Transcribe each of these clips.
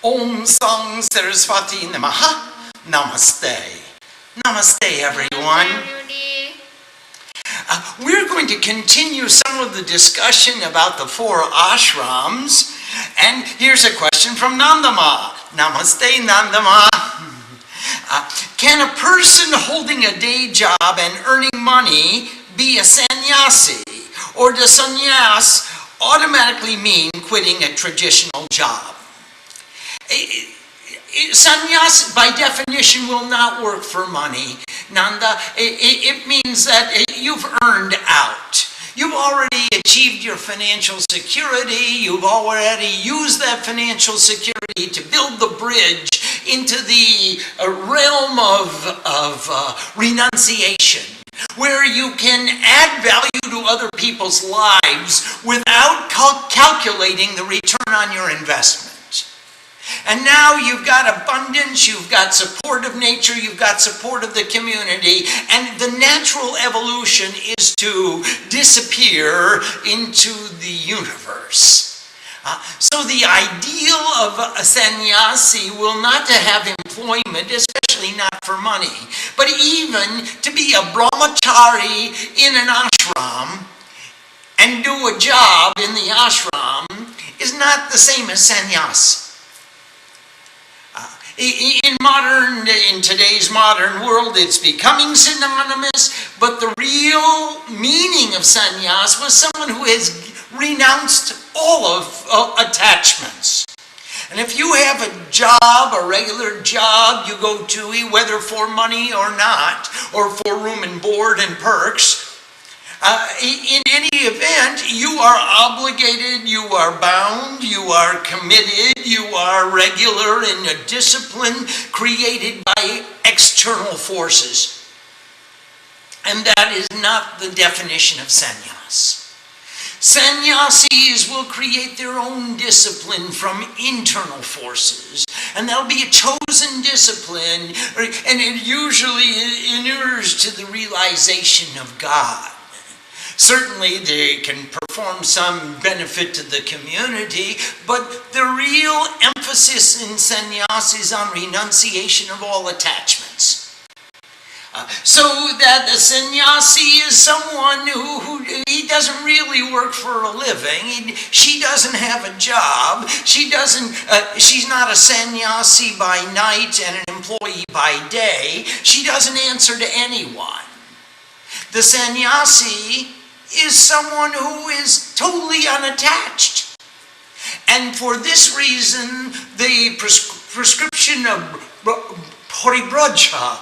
Om Sang Saraswati Namaha. Namaste. Namaste, everyone. We're going to continue some of the discussion about the 4 ashrams. And here's a question from Nandama. Namaste, Nandama. Can a person holding a day job and earning money be a sannyasi? Or does sannyas automatically mean quitting a traditional job? Sannyas, by definition, will not work for money, Nanda. It means that you've earned out. You've already achieved your financial security. You've already used that financial security to build the bridge into the realm of renunciation, where you can add value to other people's lives without calculating the return on your investment. And now you've got abundance, you've got support of nature, you've got support of the community, and the natural evolution is to disappear into the universe. So the ideal of a sannyasi will not to have employment, especially not for money, but even to be a brahmachari in an ashram and do a job in the ashram is not the same as sannyas. In today's modern world, it's becoming synonymous, but the real meaning of sannyas was someone who has renounced all of attachments. And if you have a job, a regular job you go to, whether for money or not, or for room and board and perks, in any event, you are obligated, you are bound, you are committed, you are regular in a discipline created by external forces. And that is not the definition of sannyas. Sannyasis will create their own discipline from internal forces, and that'll be a chosen discipline, and it usually inures to the realization of God. Certainly they can perform some benefit to the community, but the real emphasis in sannyas is on renunciation of all attachments. So that the sannyasi is someone who he doesn't really work for a living. She doesn't have a job. She's not a sannyasi by night and an employee by day. She doesn't answer to anyone. The sannyasi is someone who is totally unattached. And for this reason, the prescription of paribraja,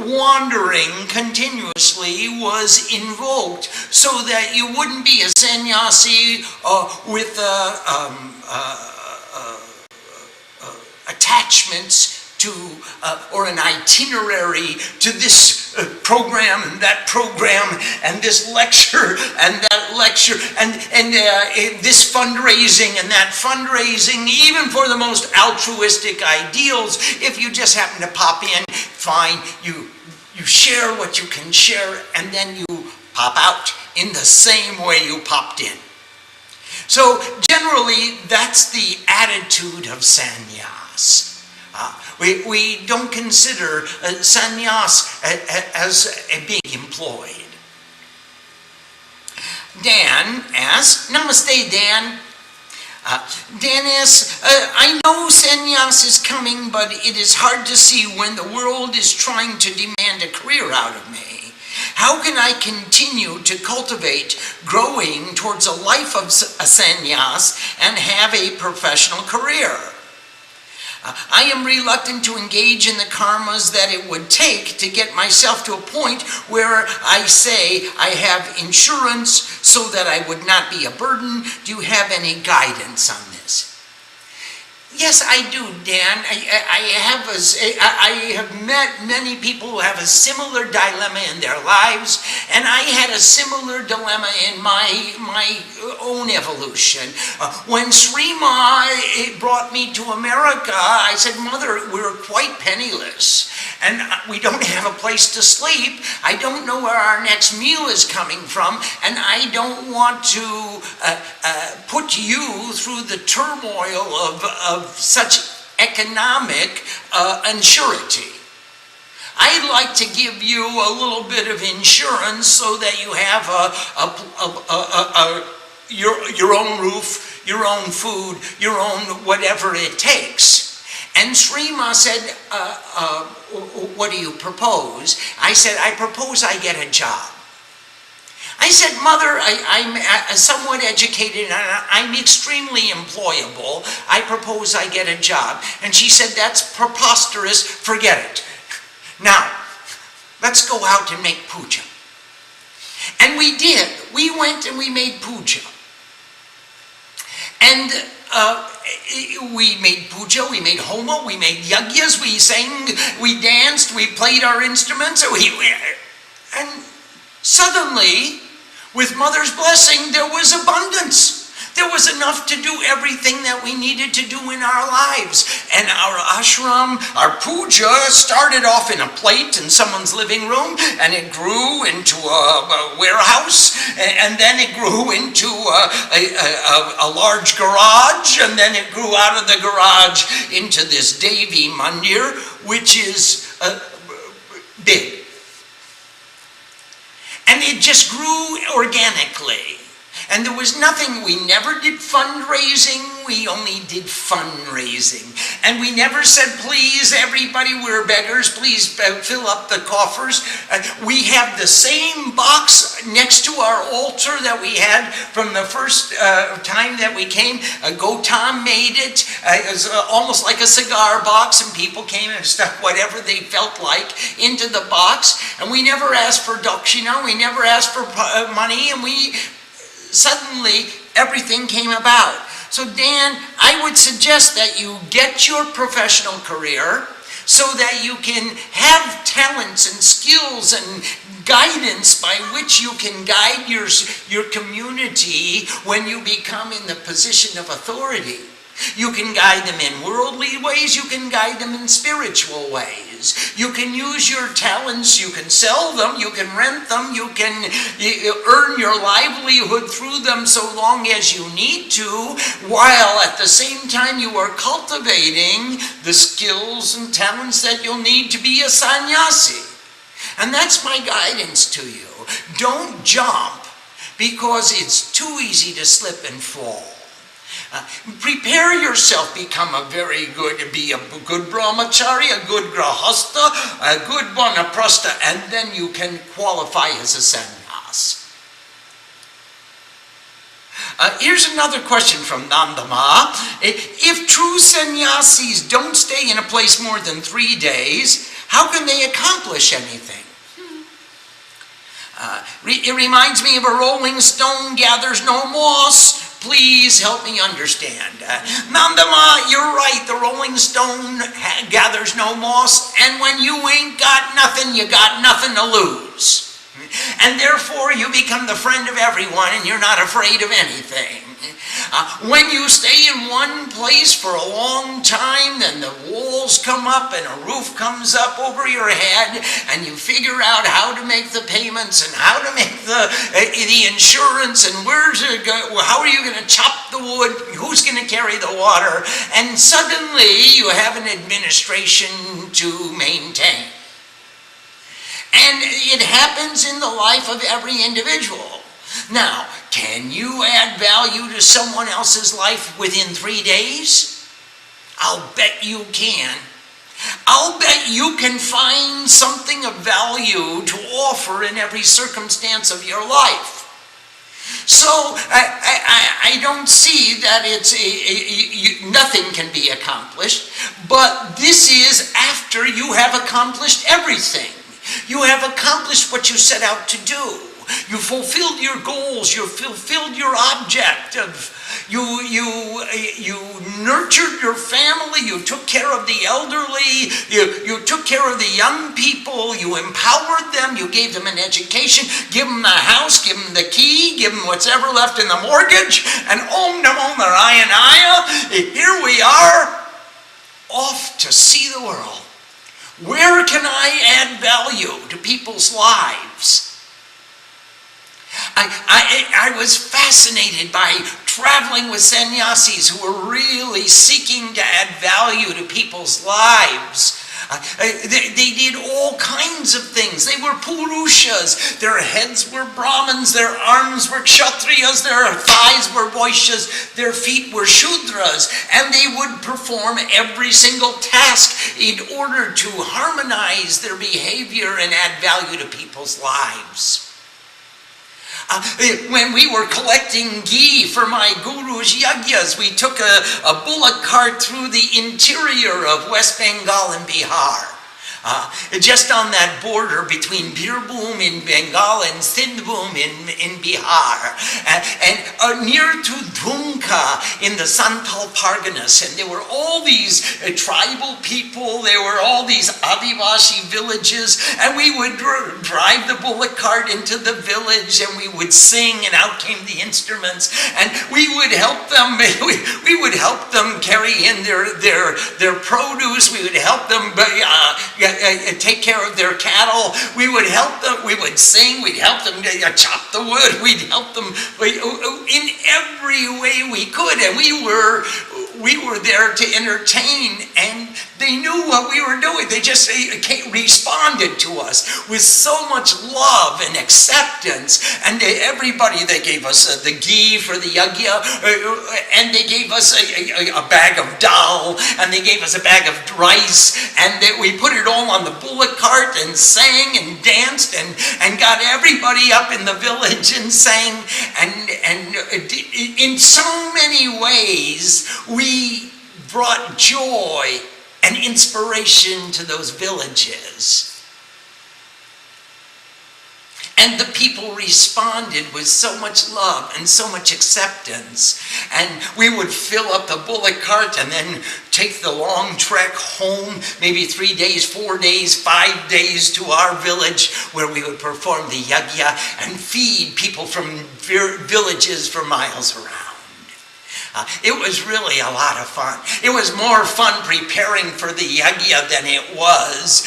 wandering continuously, was invoked so that you wouldn't be a sannyasi with attachments to or an itinerary to this program and that program and this lecture and that lecture and this fundraising and that fundraising, even for the most altruistic ideals. If you just happen to pop in, fine, you share what you can share, and then you pop out in the same way you popped in. So generally, that's the attitude of sannyas. We don't consider sannyas as being employed. Dan asks, Namaste, Dan. Dan asks, I know sannyas is coming, but it is hard to see when the world is trying to demand a career out of me. How can I continue to cultivate growing towards a life of a sannyas and have a professional career? I am reluctant to engage in the karmas that it would take to get myself to a point where I say I have insurance so that I would not be a burden. Do you have any guidance on this? Yes, I do, Dan. I have met many people who have a similar dilemma in their lives, and I had a similar dilemma in my own evolution. When Shree brought me to America, I said, Mother, we're quite penniless, and we don't have a place to sleep. I don't know where our next meal is coming from, and I don't want to put you through the turmoil of such economic surety. I'd like to give you a little bit of insurance so that you have your own roof, your own food, your own whatever it takes. And Shree said, what do you propose? I said, I propose I get a job. I said, Mother, I'm somewhat educated and I'm extremely employable. I propose I get a job. And she said, that's preposterous, forget it. Now, let's go out and make puja. And we did. We went and we made puja. And we made puja, we made homa, we made yagyas, we sang, we danced, we played our instruments. And suddenly, with Mother's blessing, there was abundance. There was enough to do everything that we needed to do in our lives. And our ashram, our puja, started off in a plate in someone's living room, and it grew into a warehouse, and then it grew into a large garage, and then it grew out of the garage into this Devi Mandir, which is big. And it just grew organically. And there was nothing, we never did fundraising, we only did fundraising. And we never said, please, everybody, we're beggars, please fill up the coffers. We have the same box next to our altar that we had from the first time that we came. Gautam made it. It was almost like a cigar box, and people came and stuck whatever they felt like into the box. And we never asked for dakshina, we never asked for money, and suddenly everything came about. So Dan, I would suggest that you get your professional career so that you can have talents and skills and guidance by which you can guide your community when you become in the position of authority. You can guide them in worldly ways, you can guide them in spiritual ways. You can use your talents, you can sell them, you can rent them, you can earn your livelihood through them so long as you need to, while at the same time you are cultivating the skills and talents that you'll need to be a sannyasi. And that's my guidance to you. Don't jump because it's too easy to slip and fall. Prepare yourself, be a good Brahmacharya, a good Grihastha, a good Vanaprastha, and then you can qualify as a Sannyas. Here's another question from Nandama. If true sannyasis don't stay in a place more than 3 days, how can they accomplish anything? It reminds me of a rolling stone gathers no moss. Please help me understand. Nandama, you're right. The rolling stone gathers no moss. And when you ain't got nothing, you got nothing to lose. And therefore, you become the friend of everyone and you're not afraid of anything. When you stay in one place for a long time, then the walls come up and a roof comes up over your head, and you figure out how to make the payments and how to make the insurance and where to go, how are you going to chop the wood, who's going to carry the water, and suddenly you have an administration to maintain. And it happens in the life of every individual. Now, can you add value to someone else's life within 3 days? I'll bet you can. I'll bet you can find something of value to offer in every circumstance of your life. So I don't see that nothing can be accomplished, but this is after you have accomplished everything. You have accomplished what you set out to do. You fulfilled your goals. You fulfilled your objective. You nurtured your family. You took care of the elderly. You took care of the young people. You empowered them. You gave them an education. Give them the house. Give them the key. Give them what's ever left in the mortgage. And Om Namo Narayana. Here we are, off to see the world. Where can I add value to people's lives? I was fascinated by traveling with sannyasis who were really seeking to add value to people's lives. They did all kinds of things. They were purushas. Their heads were brahmins. Their arms were kshatriyas. Their thighs were vaishyas. Their feet were shudras. And they would perform every single task in order to harmonize their behavior and add value to people's lives. When we were collecting ghee for my guru's yagyas, we took a bullock cart through the interior of West Bengal and Bihar. Just on that border between Birbhum in Bengal and Sindhbhum in Bihar, and near to Dhumka in the Santal Parganas. And there were all these tribal people, there were all these Adivasi villages, and we would drive the bullock cart into the village, and we would sing, and out came the instruments, and we would help them. We would help them carry in their produce. We would help them take care of their cattle. We would help them. We would sing. We'd help them chop the wood. We'd help them in every way we could, and we were there to entertain, and they knew what we were doing. They just responded to us with so much love and acceptance. And everybody, they gave us the ghee for the yagya, and they gave us a bag of dal, and they gave us a bag of rice, and we put it all on the bullock cart and sang and danced and got everybody up in the village and sang. And in so many ways, we brought joy and inspiration to those villages. And the people responded with so much love and so much acceptance. And we would fill up the bullock cart and then take the long trek home, maybe 3 days, 4 days, 5 days to our village, where we would perform the yagya and feed people from villages for miles around. It was really a lot of fun. It was more fun preparing for the yagya than it was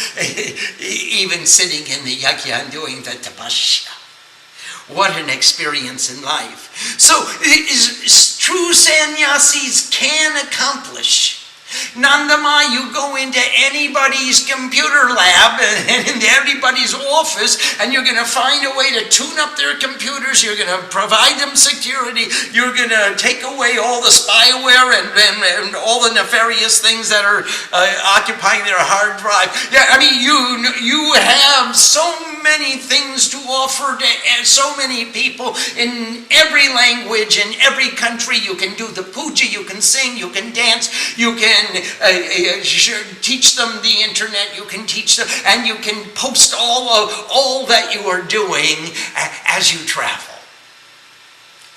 even sitting in the yagya and doing the tapasya. What an experience in life. So true sannyasis can accomplish. Nandama, you go into anybody's computer lab and into everybody's office, and you're going to find a way to tune up their computers. You're going to provide them security. You're going to take away all the spyware and all the nefarious things that are occupying their hard drive. Yeah, I mean, you have so many things to offer to so many people in every language, in every country. You can do the puja, you can sing, you can dance, you can teach them the internet, you can teach them, and you can post all that you are doing as you travel.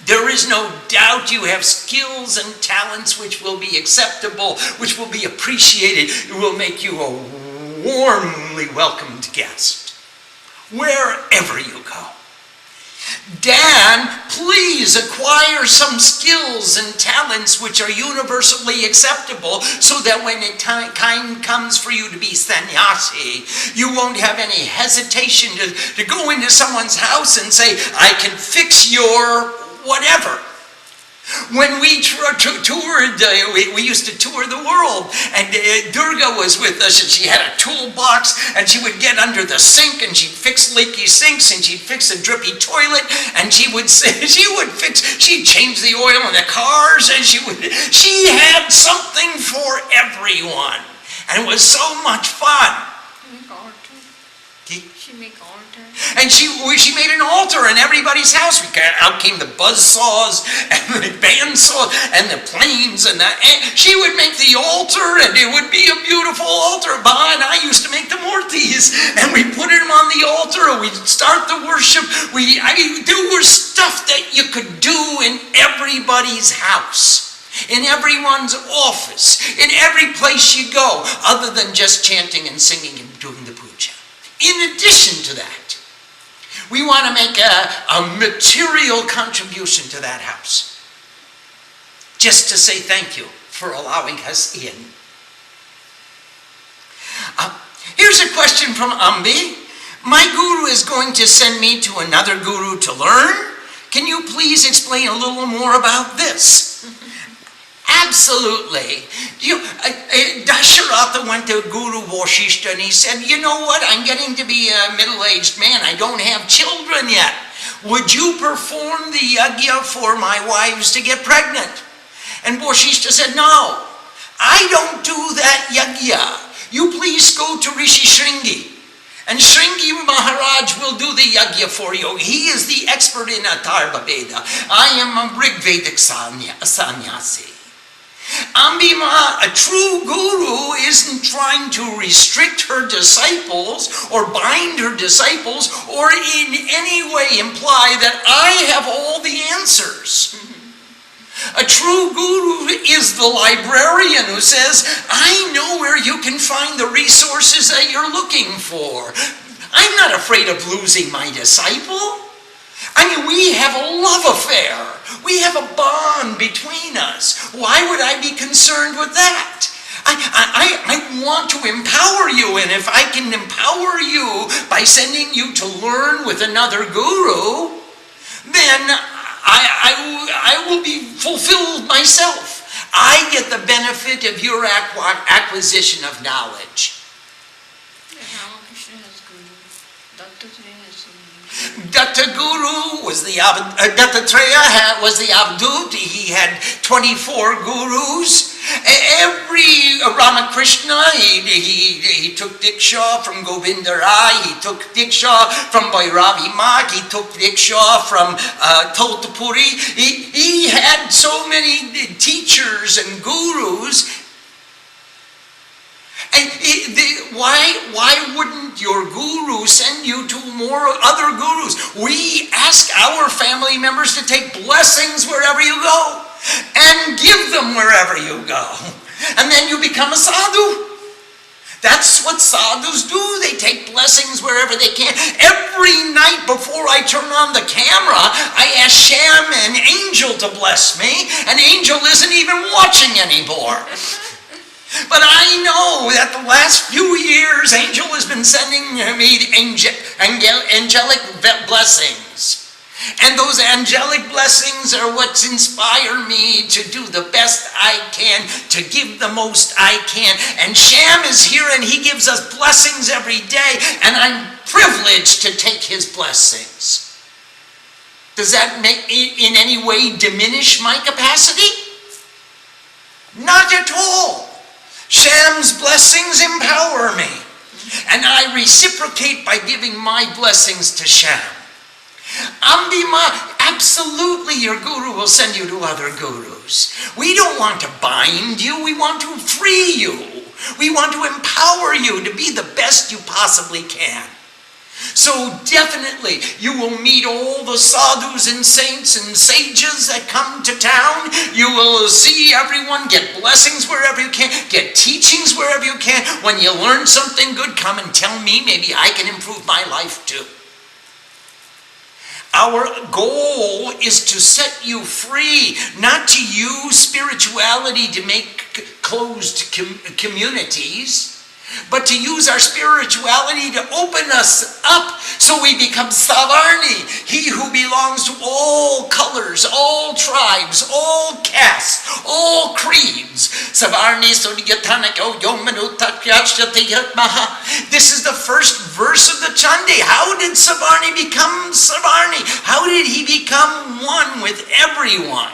There is no doubt you have skills and talents which will be acceptable, which will be appreciated. It will make you a warmly welcomed guest wherever you go. Dan, please acquire some skills and talents which are universally acceptable, so that when time comes for you to be sannyasi, you won't have any hesitation to go into someone's house and say, I can fix your whatever. When we toured, we used to tour the world, and Durga was with us, and she had a toolbox, and she would get under the sink, and she'd fix leaky sinks, and she'd fix a drippy toilet, and she'd change the oil in the cars, and she had something for everyone, and it was so much fun. She make altar. And she made an altar in everybody's house. Out came the buzz saws and the band saws and the planes and she would make the altar, and it would be a beautiful altar. Ba and I used to make the murtis, and we put them on the altar, and we'd start the worship. There was stuff that you could do in everybody's house, in everyone's office, in every place you go, other than just chanting and singing and doing the puja. In addition to that, we want to make a material contribution to that house, just to say thank you for allowing us in. Here's a question from Ambi. My guru is going to send me to another guru to learn. can you please explain a little more about this? Absolutely. Dasharatha went to Guru Vasishtha and he said, you know what, I'm getting to be a middle-aged man. I don't have children yet. Would you perform the yajna for my wives to get pregnant? And Vasishtha said, no, I don't do that yajna. You please go to Rishi Shringi. And Shringi Maharaj will do the yajna for you. He is the expert in Atharva Veda. I am a Rigvedic sannyasi. Ambima, a true guru, isn't trying to restrict her disciples or bind her disciples or in any way imply that I have all the answers. A true guru is the librarian who says, I know where you can find the resources that you're looking for. I'm not afraid of losing my disciple. I mean, we have a love affair. We have a bond between us. Why would I be concerned with that? I want to empower you, and if I can empower you by sending you to learn with another guru, then I will be fulfilled myself. I get the benefit of your acquisition of knowledge. Dattatreya was the Avadut. He had 24 gurus. Every Ramakrishna, he took Diksha from Govinda Rai, he took Diksha from Bhairavi Mak, he took Diksha from Totapuri. He had so many teachers and gurus. And why wouldn't your guru send you to more other gurus? We ask our family members to take blessings wherever you go and give them wherever you go. And then you become a sadhu. That's what sadhus do. They take blessings wherever they can. Every night before I turn on the camera, I ask Sham and Angel to bless me, and Angel isn't even watching anymore. But I know that the last few years, Angel has been sending me angelic blessings. And those angelic blessings are what inspire me to do the best I can, to give the most I can. And Sham is here and he gives us blessings every day, and I'm privileged to take his blessings. Does that in any way diminish my capacity? Not at all. Sham's blessings empower me, and I reciprocate by giving my blessings to Sham. Ambima, absolutely your guru will send you to other gurus. We don't want to bind you, we want to free you. We want to empower you to be the best you possibly can. So definitely you will meet all the sadhus and saints and sages that come to town. You will see everyone, get blessings wherever you can, get teachings wherever you can. When you learn something good, come and tell me. Maybe I can improve my life too. Our goal is to set you free, not to use spirituality to make closed communities, but to use our spirituality to open us up so we become Savarni, he who belongs to all colors, all tribes, all castes, all creeds. Savarni Suryatanako Yomanu Takyachatayatmaha. This is the first verse of the Chandi. How did Savarni become Savarni? How did he become one with everyone?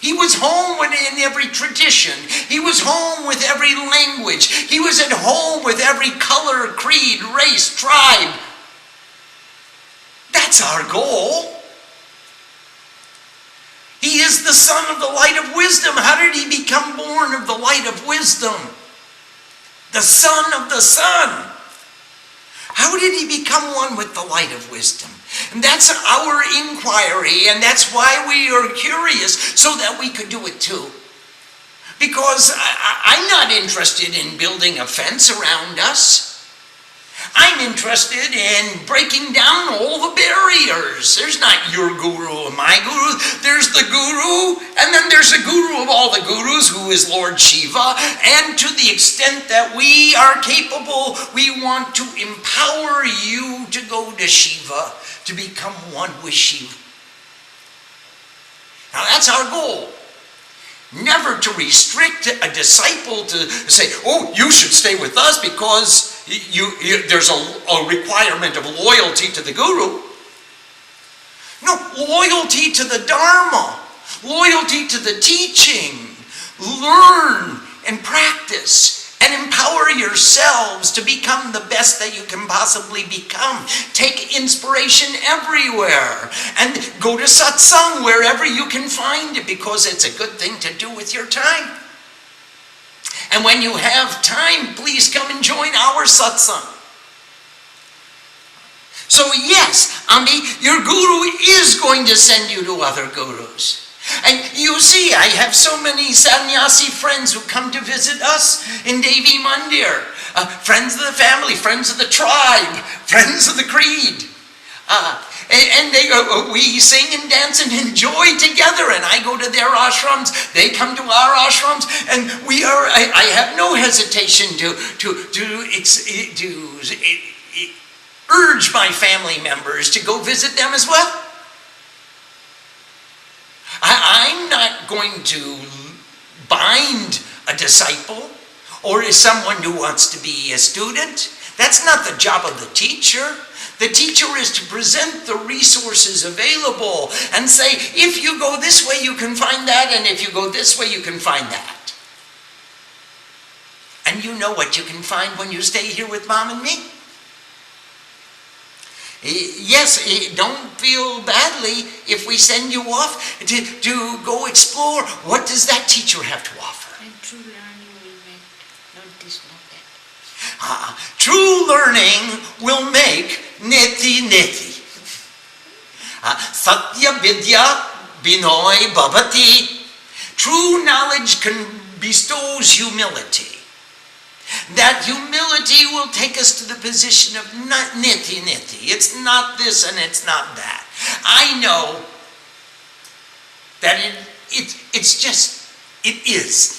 He was home in every tradition. He was home with every language. He was at home with every color, creed, race, tribe. That's our goal. He is the son of the light of wisdom. How did he become born of the light of wisdom? The son of the sun. How did he become one with the light of wisdom? And that's our inquiry, and that's why we are curious, so that we could do it too. Because I'm not interested in building a fence around us. I'm interested in breaking down all the barriers. There's not your guru and my guru. There's the guru, and then there's the guru of all the gurus, who is Lord Shiva. And to the extent that we are capable, we want to empower you to go to Shiva, to become one with Shiva. Now that's our goal. Never to restrict a disciple to say, oh, you should stay with us because there's a requirement of loyalty to the guru. No, loyalty to the Dharma, loyalty to the teaching. Learn and practice and empower yourselves to become the best that you can possibly become. Take inspiration everywhere and go to satsang wherever you can find it, because it's a good thing to do with your time. And when you have time, please come and join our satsang. So yes, Ambi, your guru is going to send you to other gurus. And you see, I have so many sannyasi friends who come to visit us in Devi Mandir. Friends of the family, friends of the tribe, friends of the creed. And we sing and dance and enjoy together. And I go to their ashrams, they come to our ashrams. And I have no hesitation to urge my family members to go visit them as well. I'm not going to bind a disciple or someone who wants to be a student. That's not the job of the teacher. The teacher is to present the resources available and say, if you go this way, you can find that, and if you go this way, you can find that. And you know what you can find when you stay here with Mom and me. Yes, don't feel badly if we send you off to go explore. What does that teacher have to offer? And true learning will make, not this, not that. True learning will make neti. Satya vidya binoy bhavati. True knowledge bestows humility. That humility will take us to the position of neti. It's not this and it's not that. I know that it's just, it is.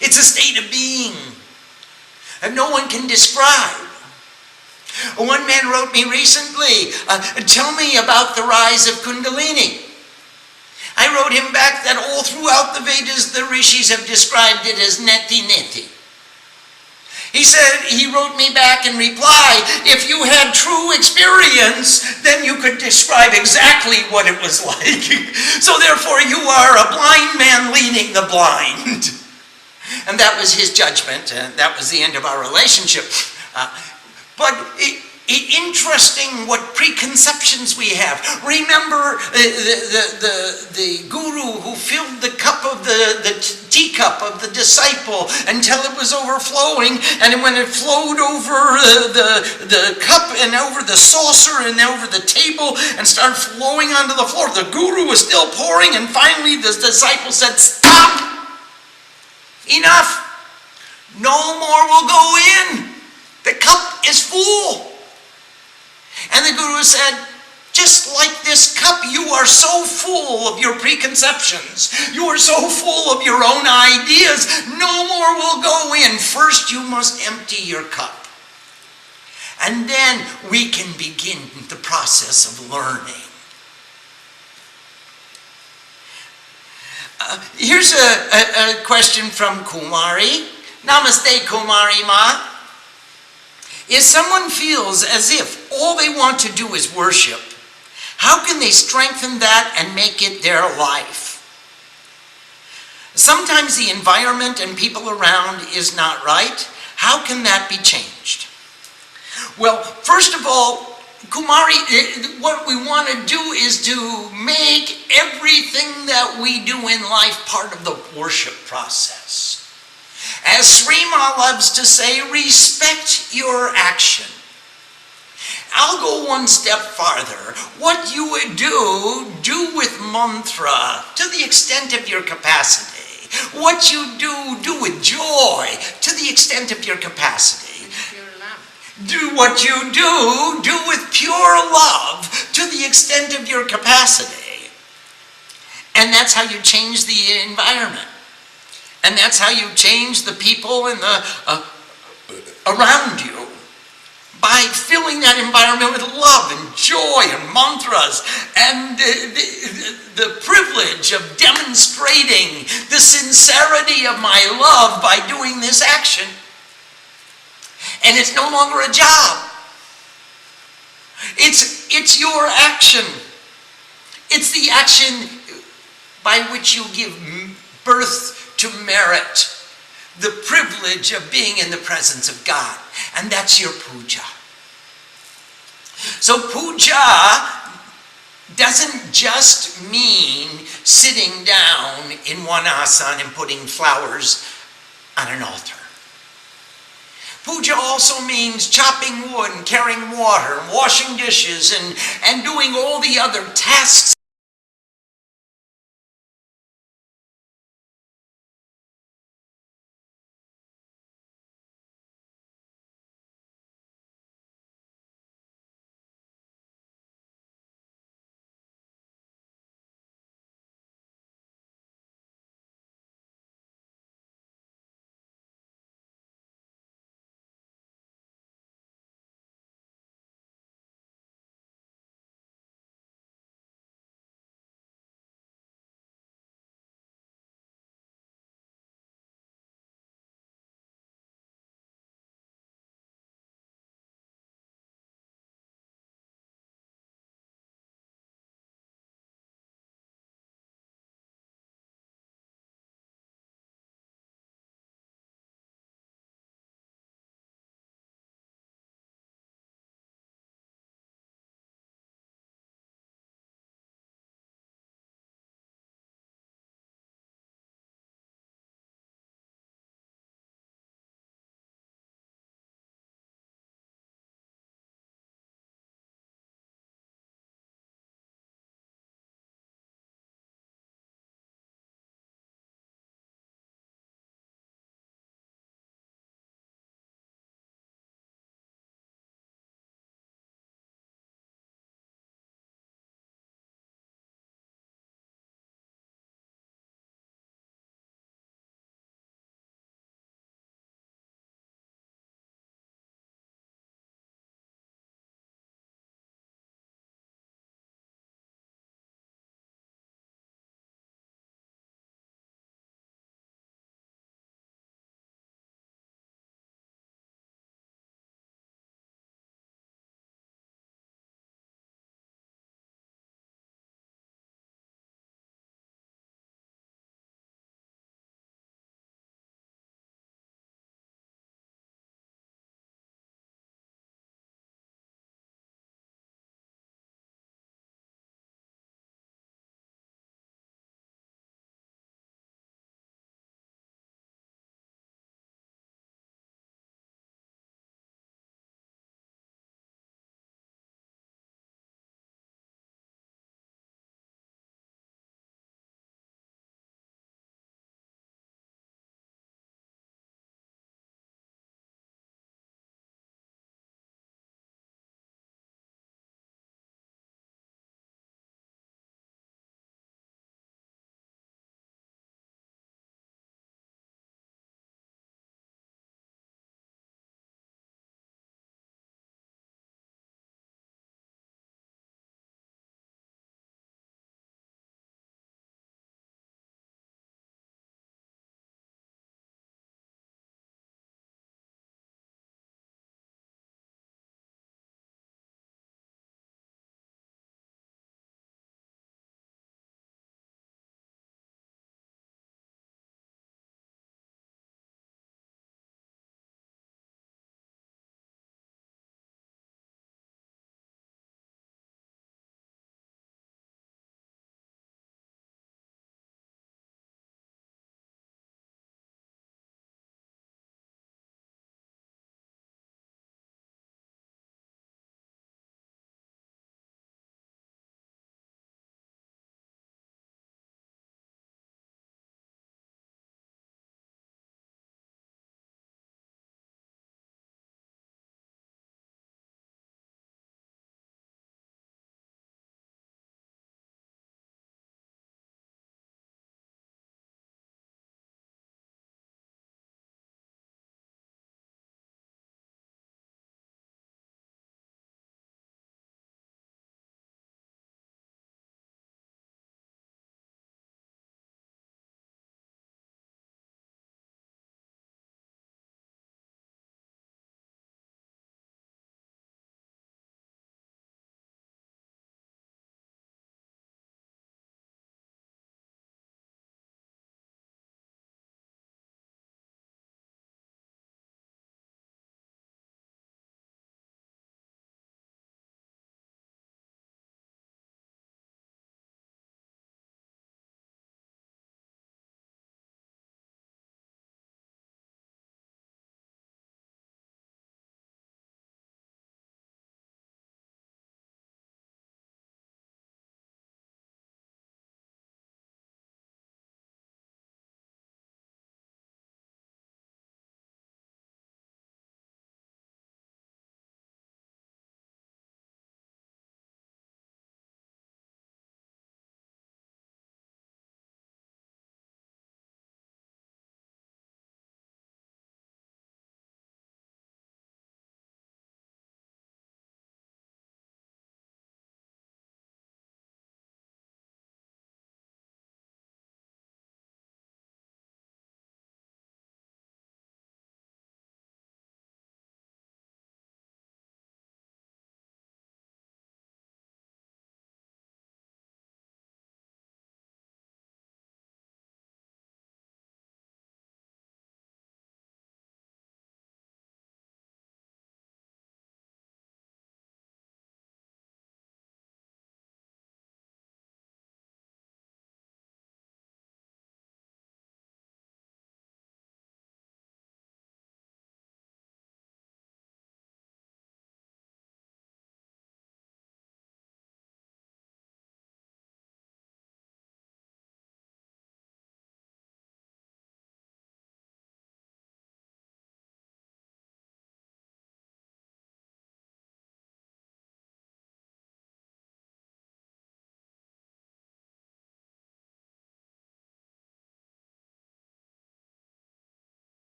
It's a state of being that no one can describe. One man wrote me recently, tell me about the rise of Kundalini. I wrote him back that all throughout the Vedas, the rishis have described it as neti. He wrote me back in reply, if you had true experience, then you could describe exactly what it was like. So therefore you are a blind man leading the blind. And that was his judgment, and that was the end of our relationship. But interesting what preconceptions we have. Remember the guru who filled the cup of the teacup of the disciple until it was overflowing, and when it flowed over the cup and over the saucer and over the table and started flowing onto the floor, the guru was still pouring, and finally the disciple said, "Stop! Enough! No more will go in. The cup is full." And the guru said, just like this cup, you are so full of your preconceptions. You are so full of your own ideas. No more will go in. First, you must empty your cup. And then we can begin the process of learning. Here's a question from Kumari. Namaste, Kumari Ma. If someone feels as if all they want to do is worship, how can they strengthen that and make it their life? Sometimes the environment and people around is not right. How can that be changed? Well, first of all, Kumari, what we want to do is to make everything that we do in life part of the worship process. As Shree loves to say, respect your action. I'll go one step farther. What you would do with mantra to the extent of your capacity. What you do with joy to the extent of your capacity. Pure love. Do what you do with pure love to the extent of your capacity. And that's how you change the environment. And that's how you change the people in around you. by filling that environment with love and joy and mantras and the privilege of demonstrating the sincerity of my love by doing this action. And it's no longer a job. It's your action. It's the action by which you give birth to merit, the privilege of being in the presence of God. And that's your puja. So puja doesn't just mean sitting down in one asana and putting flowers on an altar. Puja also means chopping wood and carrying water and washing dishes and doing all the other tasks